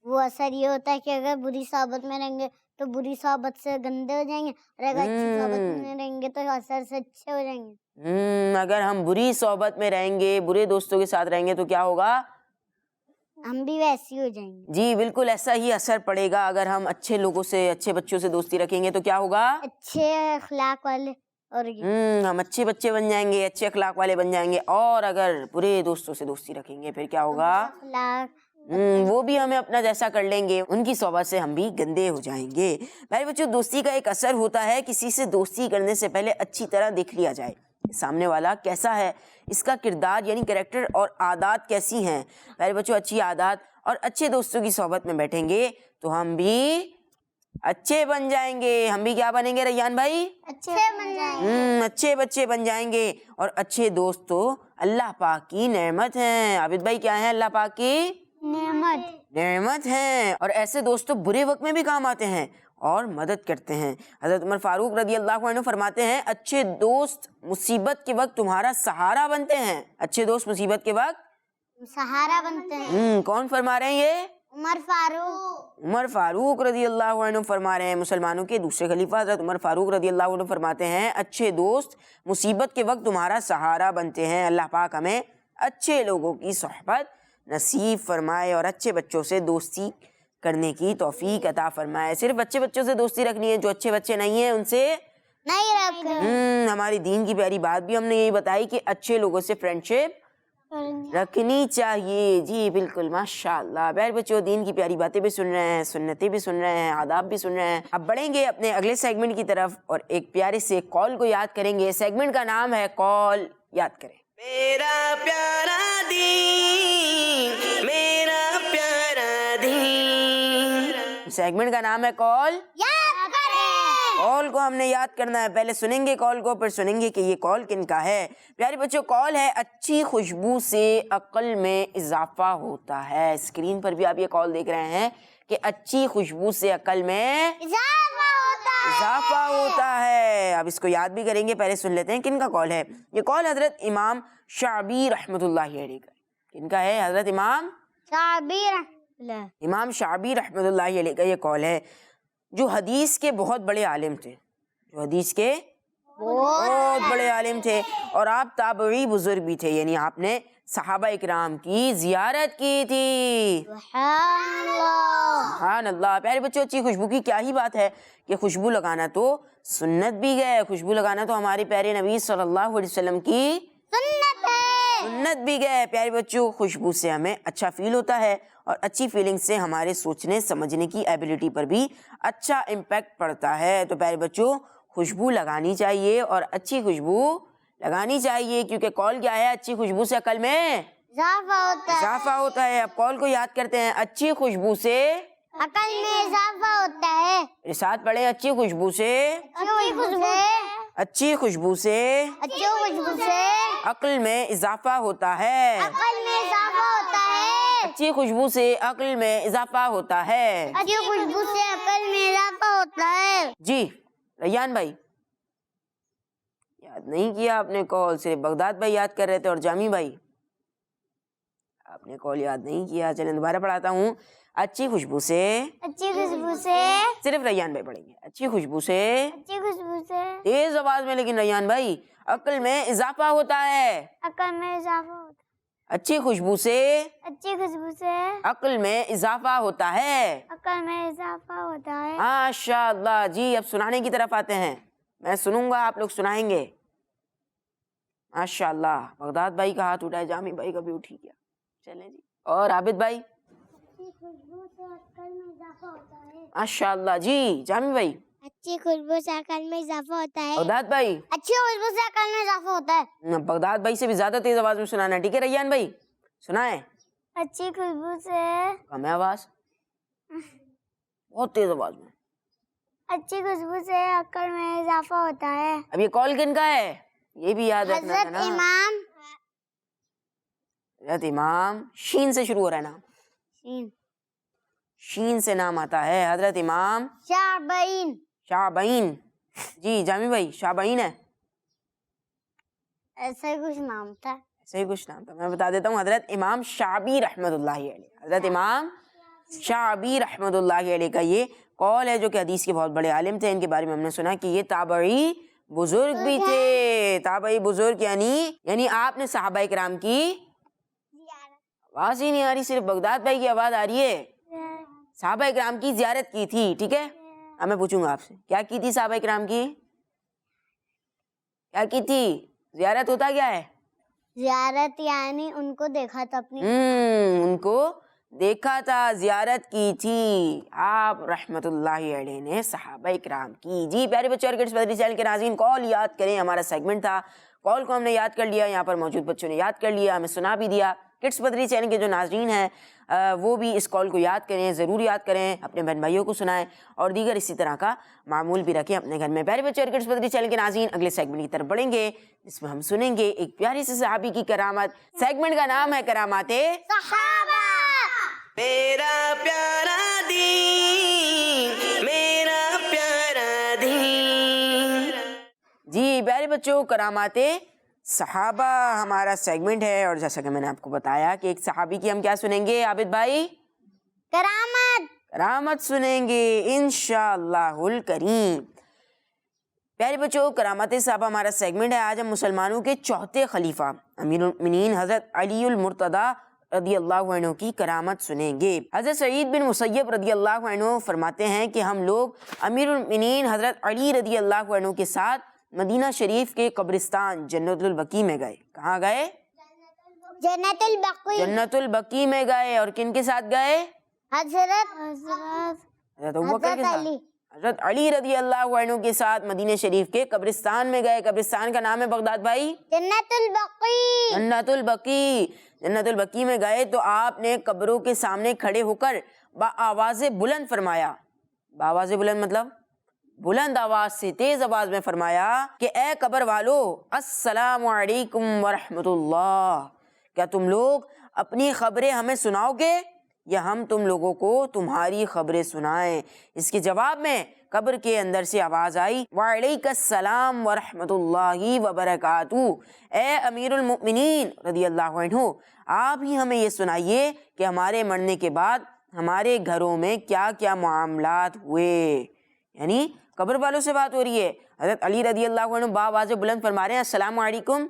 وہ اثر یہ ہوتا ہے کہ اگر بری صحبت میں رہیں گے تو بری صحبت سے گندے ہو جائیں گے، اور اگر اچھی صحبت میں رہیں گے تو اثر سے اچھے ہو جائیں گے. اگر ہم بری صحبت میں رہیں گے، برے دوستوں کے ساتھ رہیں گے تو کیا ہوگا؟ ہم بھی ویسی ہو جائیں گے. جی بالکل ایسا ہی اثر پڑے گا. اگر ہم اچھے لوگوں سے، اچھے بچوں سے دوستی رکھیں گے تو کیا ہوگا؟ اچھے اخلاق والے. اور ہم اچھے بچے بن جائیں گے، اچھے اخلاق والے بن جائیں گے. اور اگر برے دوستوں سے دوستی رکھیں گے پھر کیا ہوگا؟ اخلاق وہ بھی ہمیں اپنا جیسا کر لیں گے، ان کی صحبت سے ہم بھی گندے ہو جائیں گے. میرے بچوں، دوستی کا ایک اثر ہوتا ہے کسی سے دوستی کرنے سے پہلے اچھی طرح دیکھ لیا جائے سامنے والا کیسا ہے، اس کا کردار یعنی کریکٹر اور عادات کیسی ہیں. میرے بچوں، اچھی عادات اور اچھے دوستوں کی صحبت میں بیٹھیں گے تو ہم بھی اچھے بن جائیں گے. ہم بھی کیا بنیں گے ریان بھائی؟ اچھے بن جائیں گے. اچھے بچے بن جائیں گے. اور اچھے دوست تو اللہ پاک کی نعمت ہیں. عابد بھائی کیا ہیں؟ اللہ پاک کی نعمت ہیں. اور ایسے دوست تو برے وقت میں بھی کام آتے ہیں اور مدد کرتے ہیں. حضرت عمر فاروق رضی اللہ عنہ فرماتے ہیں، اچھے دوست مصیبت کے وقت تمہارا سہارا بنتے ہیں. اچھے دوست مصیبت کے وقت سہارا بنتے ہیں. کون فرما رہے ہیں یہ؟ عمر فاروق رضی اللہ عنہ فرما رہے ہیں. مسلمانوں کے دوسرے خلیفہ حضرت عمر فاروق رضی اللہ عنہ فرماتے ہیں، اچھے دوست مصیبت کے وقت تمہارا سہارا بنتے ہیں. اللہ پاک ہمیں اچھے لوگوں کی صحبت نصیب فرمائے اور اچھے بچوں سے دوستی کرنے کی توفیق عطا فرمائے. صرف اچھے بچوں سے دوستی رکھنی ہے، جو اچھے بچے نہیں ہیں ان سے نہیں رکھیں. ہماری دین کی پیاری بات بھی ہم نے یہی بتائی کہ اچھے لوگوں سے فرینڈ شپ رکھنی چاہیے. جی بالکل ماشاءاللہ. پیارے بچوں، دین کی پیاری باتیں بھی سن رہے ہیں، سنتیں بھی سن رہے ہیں، آداب بھی سن رہے ہیں. اب بڑھیں گے اپنے اگلے سیگمنٹ کی طرف اور ایک پیارے سے کال کو یاد کریں گے. سیگمنٹ کا نام ہے کال. یاد کریں. میرا پیارا دین، میرا پیارا دین. سیگمنٹ کا نام ہے کال. کال کو ہم نے یاد کرنا ہے. پہلے سنیں گے کال کو، پھر سنیں گے کہ یہ کال کن کا ہے. پیارے بچوں، کال ہے، اچھی خوشبو سے عقل میں اضافہ ہوتا ہے. اسکرین پر بھی آپ یہ کال دیکھ رہے ہیں کہ اچھی خوشبو سے عقل میں اضافہ ہوتا ہے. اب اس کو یاد بھی کریں گے. پہلے سن لیتے ہیں کن کا کال ہے. یہ کال حضرت امام شعبی رحمۃ اللہ علیہ کا. کن کا ہے؟ حضرت امام امام شعبی رحمۃ اللہ علیہ کا یہ قول ہے، جو حدیث کے بہت بڑے عالم تھے، جو حدیث کے بہت بڑے عالم تھے، اور آپ تابعی بزرگ بھی تھے، یعنی آپ نے صحابہ اکرام کی زیارت کی تھی۔ سبحان اللہ۔ پیارے بچوں، اچھی خوشبو کی کیا ہی بات ہے کہ خوشبو لگانا تو سنت بھی ہے، خوشبو لگانا تو ہمارے پیارے نبی صلی اللہ علیہ وسلم کی سنت بھی گئے۔ پیارے بچوں، خوشبو سے ہمیں اچھا فیل ہوتا ہے، اور اچھی فیلنگ سے ہمارے سوچنے سمجھنے کی ایبلٹی پر بھی اچھا امپیکٹ پڑتا ہے۔ تو پیارے بچوں، خوشبو لگانی چاہیے، اور اچھی خوشبو لگانی چاہیے، کیونکہ قول کیا ہے؟ اچھی خوشبو سے عقل میں اضافہ ہوتا ہے۔ اب قول کو یاد کرتے ہیں، اچھی خوشبو سے عقل میں اضافہ ہوتا ہے۔ میرے ساتھ پڑھے، اچھی خوشبو سے اچھی خوشبو سے عقل میں اضافہ ہوتا ہے۔ عقل میں اضافہ ہوتا ہے۔ اچھی خوشبو سے عقل میں اضافہ ہوتا ہے۔ اچھی خوشبو سے عقل میں اضافہ ہوتا ہے۔ جی ریان بھائی، یاد نہیں کیا آپ نے کال، صرف بغداد بھائی یاد کر رہے تھے، اور جامی بھائی آپ نے کال یاد نہیں کیا۔ چلیں دوبارہ پڑھاتا ہوں۔ اچھی خوشبو سے، اچھی خوشبو سے، صرف ریان بھائی پڑھیں گے، اچھی خوشبو سے، اچھی خوشبو سے تیز آواز میں لیکن ریان بھائی، عقل میں اضافہ ہوتا ہے۔ عقل میں اضافہ ہوتا ہے۔ اچھی خوشبو سے اچھی خوشبو سے عقل میں اضافہ ہوتا ہے۔ عقل میں اضافہ ہوتا ہے۔ ماشاء اللہ۔ جی اب سنانے کی طرف آتے ہیں، میں سنوں گا، آپ لوگ سنائیں گے۔ ماشاء اللہ۔ بغداد بھائی کا ہاتھ اٹھا ہے، جامی بھائی کا بھی اٹھی گیا۔ چلیں جی، اور عابد بھائی؟ اچھی خوشبو سے عقل میں اضافہ ہوتا ہے۔ ماشاء اللہ۔ جی جامی بھائی؟ اچھی خوشبو سے عقل میں اضافہ ہوتا ہے۔ بغداد بھائی؟ اچھی خوشبو سے عقل میں اضافہ ہوتا ہے۔ بغداد بھائی سے بھی زیادہ تیز آواز میں سنانا ہے، ٹھیک ہے ریان بھائی؟ سنائیں۔ اچھی خوشبو سے کم ہے آواز، بہت تیز آواز میں۔ اچھی خوشبو سے عقل میں اضافہ ہوتا ہے۔ اب یہ کال کن کا ہے یہ بھی یاد رکھنا ہے حضرت نا۔ امام حضرت امام، شین سے شروع ہو رہا ہے نام، شین سے نام آتا ہے، حضرت امام شعبین۔ شعبین۔ جی جامی بھائی، شعبین ہے؟ ایسا ہی کچھ نام تھا۔ ایسا ہی کچھ نام تھا، میں بتا دیتا ہوں۔ حضرت امام شعبی رحمۃ اللہ علیہ، حضرت امام شعبی رحمۃ اللہ علیہ کا یہ قول ہے، جو کہ حدیث کے بہت بڑے عالم تھے۔ ان کے بارے میں ہم نے سنا کہ یہ تابعی بزرگ بھی تھے۔ تابعی بزرگ یعنی آپ نے صحابہ کرام کی، آواز ہی نہیں آ رہی، صرف بغداد بھائی کی آواز آ رہی ہے، صحابہ کرام کی زیارت کی تھی، ٹھیک ہے؟ اب میں پوچھوں گا آپ سے، کیا کی تھی صحابہ کرام کی؟ کیا کی تھی؟ زیارت ہوتا کیا ہے؟ زیارت یعنی ان کو دیکھا تھا اپنی، ان کو دیکھا تھا، زیارت کی تھی آپ رحمت اللہ علیہ نے صحابہ اکرام کی۔ جی پیارے بچوں اور کڈس بدری چینل کے ناظرین، کال یاد کریں، ہمارا سیگمنٹ تھا، کال کو ہم نے یاد کر لیا، یہاں پر موجود بچوں نے یاد کر لیا، ہمیں سنا بھی دیا۔ کڈس بدری چینل کے جو ناظرین ہیں وہ بھی اس کال کو یاد کریں، ضرور یاد کریں، اپنے بہن بھائیوں کو سنائیں، اور دیگر اسی طرح کا معمول بھی رکھیں اپنے گھر میں۔ پیارے بچے اور کڈس بدری چینل کے ناظرین، اگلے سیگمنٹ کی طرف بڑھیں گے، جس میں ہم سنیں گے ایک پیاری سی صحابی کی کرامت۔ سیگمنٹ کا نام ہے کرامات صحابہ۔ میرا پیارا دین، میرا پیارا دین۔ جی پیارے بچوں، کرامات صحابہ ہمارا سیگمنٹ ہے، اور جیسا کہ میں نے آپ کو بتایا کہ ایک صحابی کی ہم کیا سنیں گے عابد بھائی؟ کرامت سنیں گے انشاءاللہ الکریم۔ پیارے بچوں، کرامات صحابہ ہمارا سیگمنٹ ہے۔ آج ہم مسلمانوں کے چوتھے خلیفہ امیر المؤمنین حضرت علی المرتضیٰ رضی اللہ عنہ کی کرامت سنیں گے۔ حضرت سعید بن مسیب رضی اللہ عنہ فرماتے ہیں کہ ہم لوگ امیر المؤمنین حضرت علی رضی اللہ عنہ کے ساتھ مدینہ شریف کے قبرستان جنت البقیع میں گئے۔ کہاں گئے؟ جنت البقیع۔ جنت البقیع میں گئے، اور کن کے ساتھ گئے؟ حضرت ابوبکر کے ساتھ، حضرت علی رضی اللہ عنہ کے ساتھ مدینہ شریف کے قبرستان میں گئے۔ قبرستان کا نام ہے بغداد بھائی؟ جنت البقیع۔ جنت البقیع۔ جنت البقیع میں گئے تو آپ نے قبروں کے سامنے کھڑے ہو کر بآواز بلند فرمایا، بآواز بلند مطلب بلند آواز سے، تیز آواز میں فرمایا کہ اے قبر والو، السلام علیکم ورحمۃ اللہ، کیا تم لوگ اپنی خبریں ہمیں سناؤ گے یا ہم تم لوگوں کو تمہاری خبریں سنائیں؟ اس کے جواب میں قبر کے اندر سے آواز آئی، وعلیک السلام ورحمۃ اللہ وبرکاتہ، اے امیر المؤمنین رضی اللہ عنہ، آپ ہی ہمیں یہ سنائیے کہ ہمارے مرنے کے بعد ہمارے گھروں میں کیا کیا معاملات ہوئے، یعنی قبر والوں سے بات ہو رہی ہے۔ حضرت علی رضی اللہ عنہ بآواز بلند فرما رہے ہیں السلام علیکم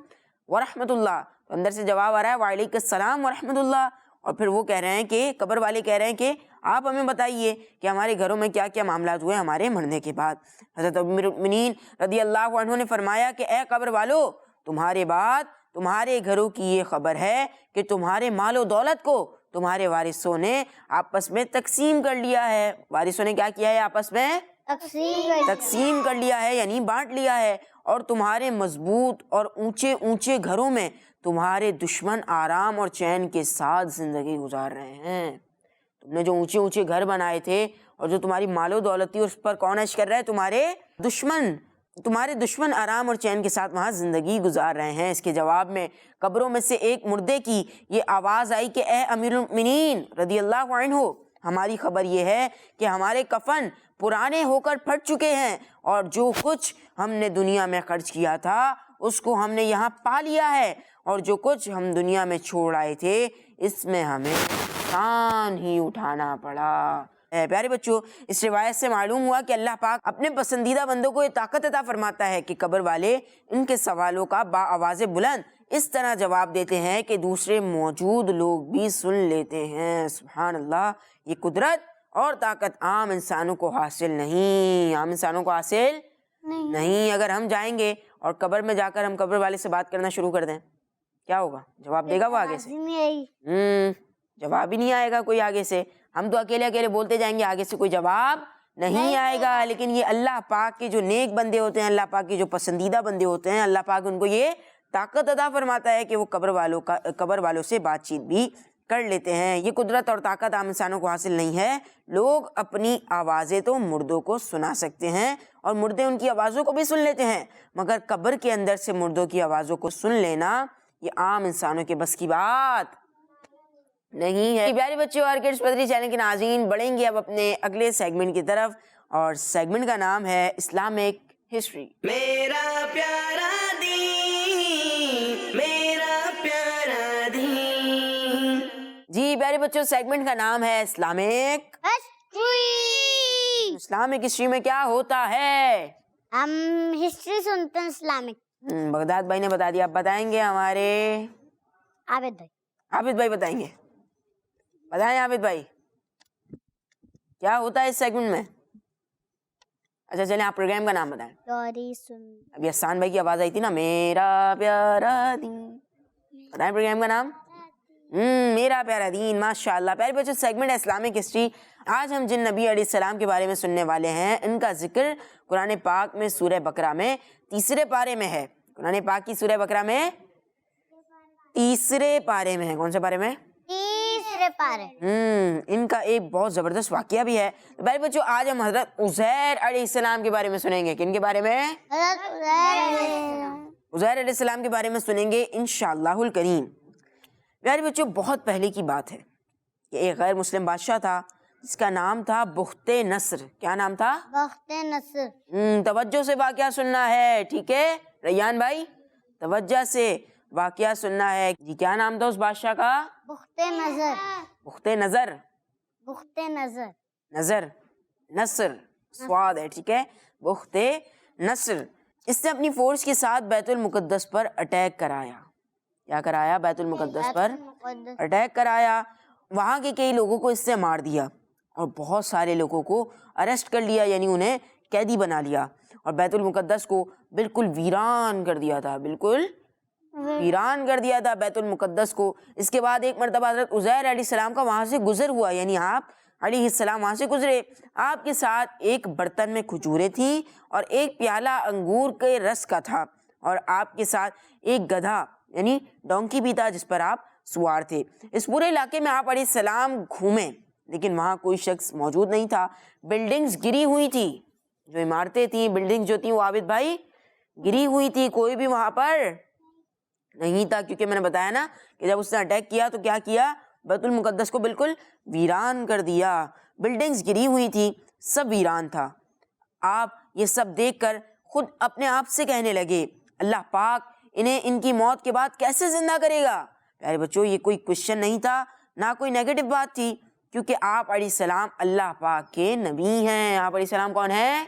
ورحمۃ اللہ، تو اندر سے جواب آ رہا ہے وعلیکم السلام ورحمۃ اللہ، اور پھر وہ کہہ رہے ہیں کہ قبر والے کہہ رہے ہیں کہ آپ ہمیں بتائیے کہ ہمارے گھروں میں کیا کیا معاملات ہوئے ہمارے مرنے کے بعد۔ حضرت امیر المؤمنین رضی اللہ عنہ نے فرمایا کہ اے قبر والو، تمہارے بعد تمہارے گھروں کی یہ خبر ہے کہ تمہارے مال و دولت کو تمہارے وارثوں نے آپس میں تقسیم کر لیا ہے۔ وارثوں نے کیا کیا ہے؟ آپس میں تقسیم کر لیا ہے، یعنی بانٹ لیا ہے، اور تمہارے مضبوط اور اونچے اونچے گھروں میں تمہارے دشمن آرام اور چین کے ساتھ زندگی گزار رہے ہیں۔ تم نے جو اونچے اونچے گھر بنائے تھے اور جو تمہاری مال و دولت تھی اس پر کون عیش کر رہا ہے؟ تمہارے دشمن آرام اور چین کے ساتھ وہاں زندگی گزار رہے ہیں۔ اس کے جواب میں قبروں میں سے ایک مردے کی یہ آواز آئی کہ اے امیر المؤمنین رضی اللہ عنہ، ہماری خبر یہ ہے کہ ہمارے کفن پرانے ہو کر پھٹ چکے ہیں، اور جو کچھ ہم نے دنیا میں خرچ کیا تھا اس کو ہم نے یہاں پا لیا ہے، اور جو کچھ ہم دنیا میں چھوڑ آئے تھے اس میں ہمیں نقصان ہی اٹھانا پڑا۔ پیارے بچوں، اس روایت سے معلوم ہوا کہ اللہ پاک اپنے پسندیدہ بندوں کو یہ طاقت عطا فرماتا ہے کہ قبر والے ان کے سوالوں کا بآواز بلند اس طرح جواب دیتے ہیں کہ دوسرے موجود لوگ بھی سن لیتے ہیں۔ سبحان اللہ، یہ قدرت اور طاقت عام انسانوں کو حاصل نہیں، عام انسانوں کو حاصل نہیں۔ اگر ہم جائیں گے اور قبر میں جا کر ہم قبر والے سے بات کرنا شروع کر دیں، کیا ہوگا؟ جواب دے گا وہ آگے سے؟ جواب ہی نہیں آئے گا کوئی آگے سے۔ ہم تو اکیلے اکیلے بولتے جائیں گے، آگے سے کوئی جواب نہیں آئے گا۔ لیکن یہ اللہ پاک کے جو نیک بندے ہوتے ہیں، اللہ پاک کے جو پسندیدہ بندے ہوتے ہیں، اللہ پاک ان کو یہ طاقت عطا فرماتا ہے کہ وہ قبر والوں سے بات چیت بھی کر لیتے ہیں۔ یہ قدرت اور طاقت عام انسانوں کو حاصل نہیں ہے۔ لوگ اپنی آوازیں تو مردوں کو سنا سکتے ہیں اور مردے ان کی آوازوں کو بھی سن لیتے ہیں، مگر قبر کے اندر سے مردوں کی آوازوں کو سن لینا یہ عام انسانوں کے بس کی بات نہیں ہے۔ پیارے بچوں اور کڈس پدری چینل کے ناظرین، بڑھیں گے اب اپنے اگلے سیگمنٹ کی طرف، اور سیگمنٹ کا نام ہے اسلامک ہسٹری۔ میرا پیارا دین، میرا پیارا دین۔ جی پیارے بچوں، سیگمنٹ کا نام ہے اسلامک ہسٹری۔ اسلامک ہسٹری میں کیا ہوتا ہے؟ ہم ہسٹری سنتے ہیں اسلامک۔ بغداد بھائی نے بتا دیا، آپ بتائیں گے؟ ہمارے عابد بھائی بتائیں گے؟ بتائیں عابد بھائی، کیا ہوتا ہے اس سیگمنٹ میں؟ اچھا چلیں، آپ پروگرام کا نام بتائیں۔ ابھی احسان بھائی کی آواز آئی تھی نا، میرا پیارا دین، بتائیں پروگرام کا نام؟ میرا پیارا دین، ماشاءاللہ۔ پیارے بچوں، سیگمنٹ ہے اسلامک ہسٹری۔ آج ہم جن نبی علیہ السلام کے بارے میں سننے والے ہیں ان کا ذکر قرآن پاک میں سورہ بقرہ میں 3 پارے میں ہے۔ قرآن پاک کی سورہ بقرہ میں 3 پارے میں ہے۔ کون سے پارے میں؟ 3 پارے۔ ان کا ایک بہت زبردست واقعہ بھی ہے۔ تو پیارے بچوں، آج ہم حضرت عزیر علیہ السلام کے بارے میں سنیں گے۔ کن کے بارے میں؟ عزیر علیہ السلام کے بارے میں سنیں گے انشاءاللہ الکریم۔ پیارے بچوں، بہت پہلے کی بات ہے کہ ایک غیر مسلم بادشاہ تھا جس کا نام تھا بخت نصر۔ کیا نام تھا؟ بخت نصر۔ توجہ سے واقعہ سننا ہے، ٹھیک ہے ریان بھائی؟ توجہ سے واقعہ سننا ہے۔ جی کیا نام تھا اس بادشاہ کا؟ بخت نظر۔ بخت نظر، بخت نظر، نظر، نصر سواد ہے، ٹھیک ہے، بخت نصر۔ اس نے اپنی فورس کے ساتھ بیت المقدس پر اٹیک کرایا۔ کیا کرایا؟ بیت المقدس پر اٹیک کرایا۔ وہاں کے کئی لوگوں کو اس سے مار دیا اور بہت سارے لوگوں کو اریسٹ کر لیا، یعنی انہیں قیدی بنا لیا، اور بیت المقدس کو بالکل ویران کر دیا تھا، بالکل ویران کر دیا تھا بیت المقدس کو۔ اس کے بعد ایک مرتبہ حضرت عزیر علیہ السلام کا وہاں سے گزر ہوا، یعنی آپ علیہ السلام وہاں سے گزرے۔ آپ کے ساتھ ایک برتن میں کھجوریں تھیں اور ایک پیالہ انگور کے رس کا تھا، اور آپ کے ساتھ ایک گدھا یعنی ڈونکی بھی تھا جس پر آپ سوار تھے۔ اس پورے علاقے میں آپ علیہ السلام گھومے، لیکن وہاں کوئی شخص موجود نہیں تھا۔ بلڈنگز گری ہوئی تھی، جو عمارتیں تھیں، بلڈنگ جو تھیں وہ عابد بھائی گری ہوئی تھی، کوئی بھی وہاں پر نہیں تھا، کیونکہ میں نے بتایا نا کہ جب اس نے اٹیک کیا تو کیا کیا؟ بیت المقدس کو بالکل ویران کر دیا۔ بلڈنگز گری ہوئی تھی، سب ویران تھا۔ آپ یہ سب دیکھ کر خود اپنے آپ سے کہنے لگے، اللہ پاک انہیں ان کی موت کے بعد کیسے زندہ کرے گا؟ پیارے بچوں، یہ کوئی کوشچن نہیں تھا، نہ کوئی نیگیٹو بات تھی، کیونکہ آپ علیہ السلام اللہ پاک کے نبی ہیں. آپ علیہ السلام کون ہیں؟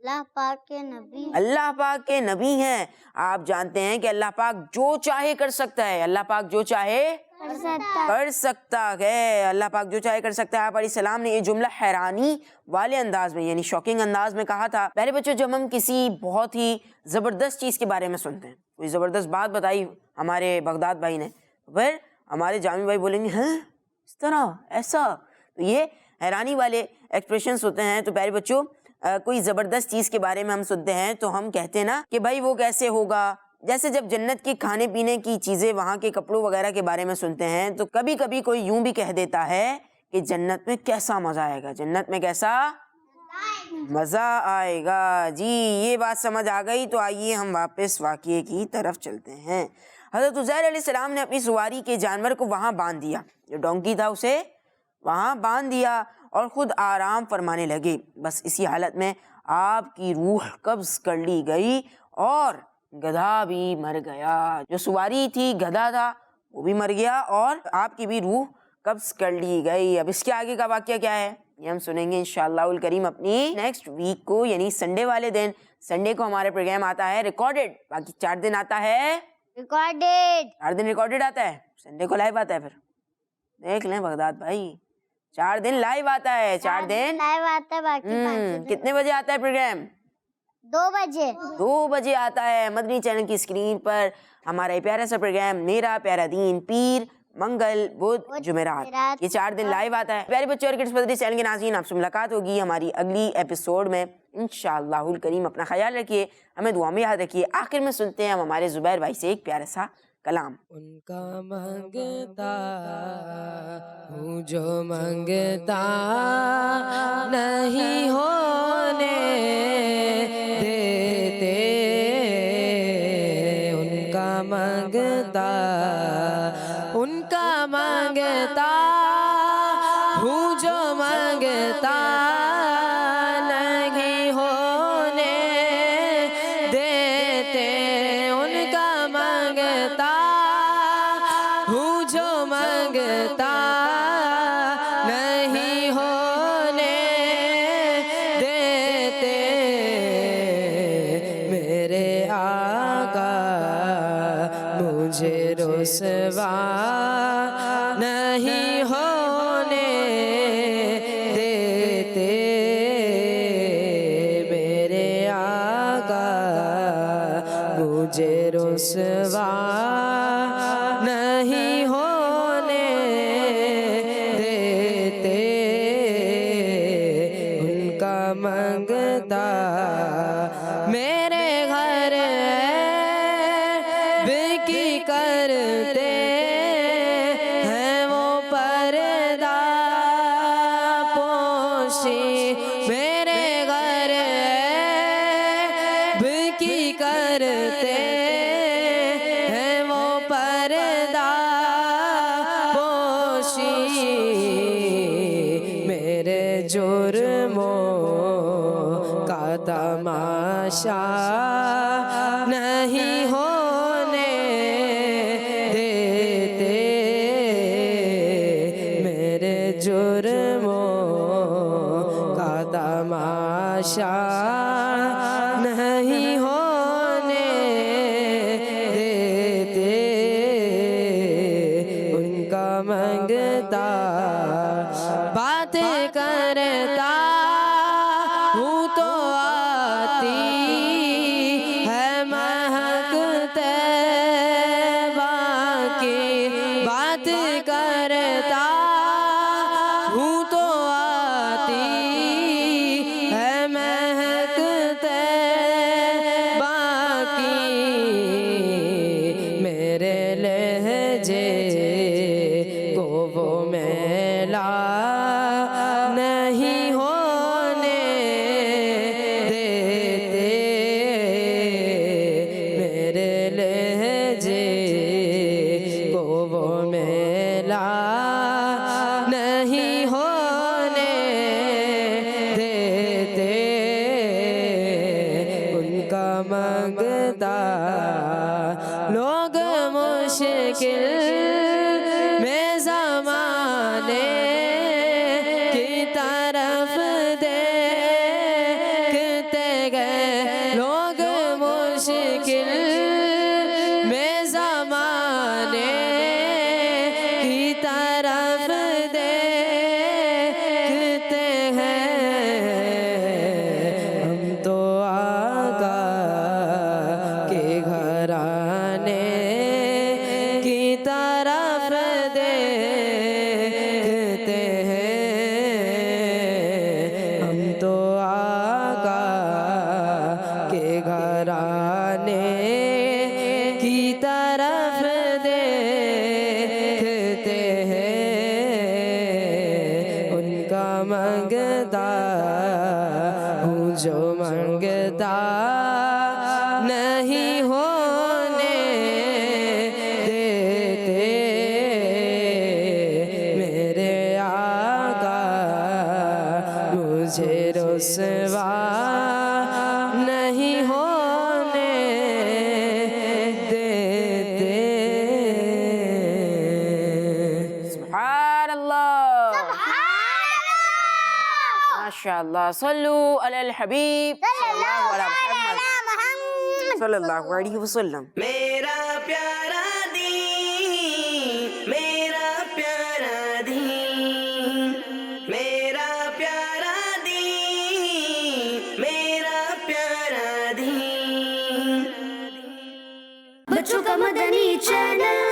اللہ پاک کے نبی. اللہ پاک کے نبی ہیں. آپ جانتے ہیں کہ اللہ پاک جو چاہے کر سکتا ہے. اللہ پاک جو چاہے کر سکتا ہے. اللہ پاک جو چاہے کر سکتا ہے. آپ علیہ السلام نے یہ جملہ حیرانی والے انداز میں یعنی شاکنگ انداز میں کہا تھا. پہلے بچوں جب ہم کسی بہت ہی زبردست چیز کے بارے میں سنتے ہیں, کوئی زبردست بات بتائی ہمارے بغداد بھائی نے, پھر ہمارے جامی بھائی بولیں گے ہاں اس طرح ایسا, تو یہ حیرانی والے ایکسپریشنز ہوتے ہیں. تو پیارے بچوں کوئی زبردست چیز کے بارے میں ہم سنتے ہیں تو ہم کہتے ہیں نا کہ بھائی وہ کیسے ہوگا. جیسے جب جنت کے کھانے پینے کی چیزیں, وہاں کے کپڑوں وغیرہ کے بارے میں سنتے ہیں تو کبھی کبھی کوئی یوں بھی کہہ دیتا ہے کہ جنت میں کیسا مزہ آئے گا, جنت میں کیسا مزہ آئے گا. جی یہ بات سمجھ آ گئی. تو آئیے ہم واپس واقعے کی طرف چلتے ہیں. حضرت عزیر علیہ السلام نے اپنی سواری کے جانور کو وہاں باندھ دیا, جو ڈونکی تھا اسے وہاں باندھ دیا اور خود آرام فرمانے لگے. بس اسی حالت میں آپ کی روح قبض کر لی گئی اور گدھا بھی مر گیا. جو سواری تھی گدھا تھا وہ بھی مر گیا اور آپ کی بھی روح قبض کر لی گئی. اب اس کے آگے کا واقعہ کیا ہے یہ ہم سنیں گے انشاءاللہ الکریم اپنی نیکسٹ ویک کو, یعنی سنڈے والے دن. سنڈے کو ہمارا پروگرام آتا ہے ریکارڈڈ, باقی 4 دن آتا ہے ریکارڈیڈ. 4 دن ریکارڈڈ آتا ہے, سنڈے کو لائیو آتا ہے. پھر دیکھ لیں بغداد بھائی 4 دن لائیو آتا ہے, 4 دن لائیو آتا ہے, باقی 5 دن. کتنے بجے آتا ہے پروگرام؟ 2 بجے. 2 بجے آتا ہے مدنی چینل کی اسکرین پر ہمارا یہ پیارا سا پروگرام میرا پیارا دین, پیر منگل بدھ جمعرات. یہ 4 دن لائیو آتا ہے. پیارے بچوں اور کڈس مدنی چینل کے ناظرین, آپ سے ملاقات ہوگی ہماری اگلی ایپیسوڈ میں انشاءاللہ الکریم. اپنا خیال رکھیے, ہمیں دعا میں یاد رکھیے. آخر میں سنتے ہیں ہم ہمارے زبیر بھائی سے ایک پیارا سا کلام. ان کا مانگتا ہوں جو مانگتا نہیں ہونے دیتے, ان کا مانگتا ہوں جو مانگتا نہیں ہونے دیتے, ان کا مانگتا ہوں جو مانگتا نہیں ہونے دیتے. میرے آقا مجھے رسوا نہیں ہونے دیتے, میرے آقا مجھے رسوا نہیں ہونے دیتے. ان کا مانگتا میرے گھر بکی کرتے ہیں وہ پردہ پوشی, میرے گھر بکی کرتے ہیں وہ پردہ پوشی. میرے جرموں کا تماشا نہیں ہونے دیتے, میرے جرموں کا تماشا نہیں ہونے دیتے. ان کا مانگتا بات کرتا ہوں تو آتی ہے مہک طیبہ کی, بات کرتا ہوں تو آتی ہے مہک طیبہ کی. میرے لہجے کو وہ میلا نہیں ہونے دیتے, میرے لہجے کو وہ میلا نہیں ہونے دیتے. ان کا مانگتا لوگ مشکل میں زمانے رسوا نہیں ہونے دیتے سبحان اللہ ماشاءاللہ صلو علی الحبیب صلی اللہ علیہ وسلم میرا پیارا دین میرا پیارا دین میرا پیارا دین میرا پیارا دین بچوں کا مدنی چینل